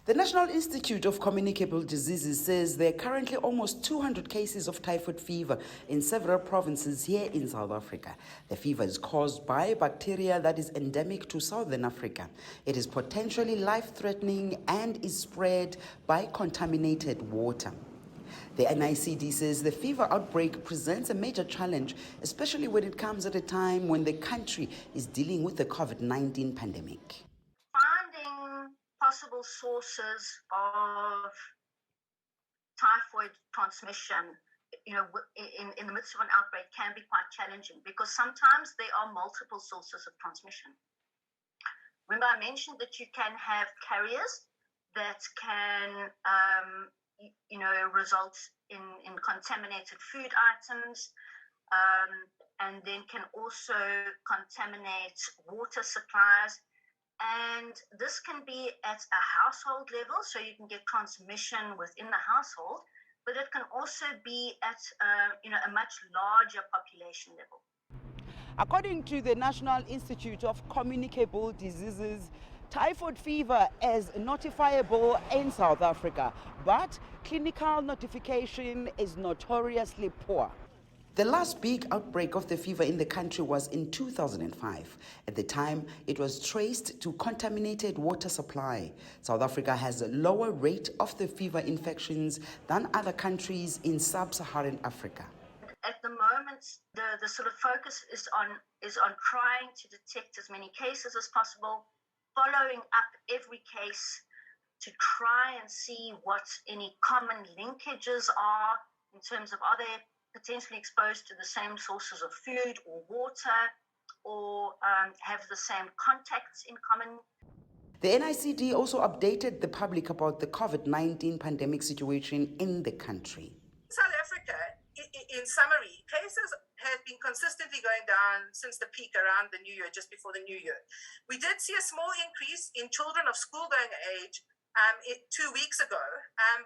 The National Institute of Communicable Diseases says there are currently almost 200 cases of typhoid fever in several provinces here in South Africa. The fever is caused by a bacteria that is endemic to Southern Africa. It is potentially life-threatening and is spread by contaminated water. The NICD says the fever outbreak presents a major challenge, especially when it comes at a time when the country is dealing with the COVID-19 pandemic. Finding possible sources of typhoid transmission, in the midst of an outbreak can be quite challenging because sometimes there are multiple sources of transmission. Remember, I mentioned that you can have carriers that can, result in contaminated food items, and then can also contaminate water supplies. And this can be at a household level, so you can get transmission within the household, but it can also be at a much larger population level. According to the National Institute of Communicable Diseases, typhoid fever is notifiable in South Africa, but clinical notification is notoriously poor. The last big outbreak of the fever in the country was in 2005. At the time, it was traced to contaminated water supply. South Africa has a lower rate of the fever infections than other countries in sub-Saharan Africa. At the moment, the sort of focus is on trying to detect as many cases as possible, following up every case to try and see what any common linkages are in terms of are they potentially exposed to the same sources of food or water, or have the same contacts in common. The NICD also updated the public about the COVID-19 pandemic situation in the country. South Africa, in summary, cases have been consistently going down since the peak around the New Year, just before the New Year. We did see a small increase in children of school-going age 2 weeks ago,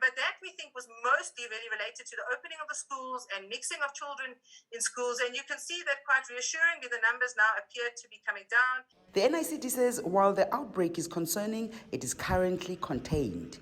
but that we think was mostly really related to the opening of the schools and mixing of children in schools, and you can see that quite reassuringly the numbers now appear to be coming down. The NICD says while the outbreak is concerning, it is currently contained.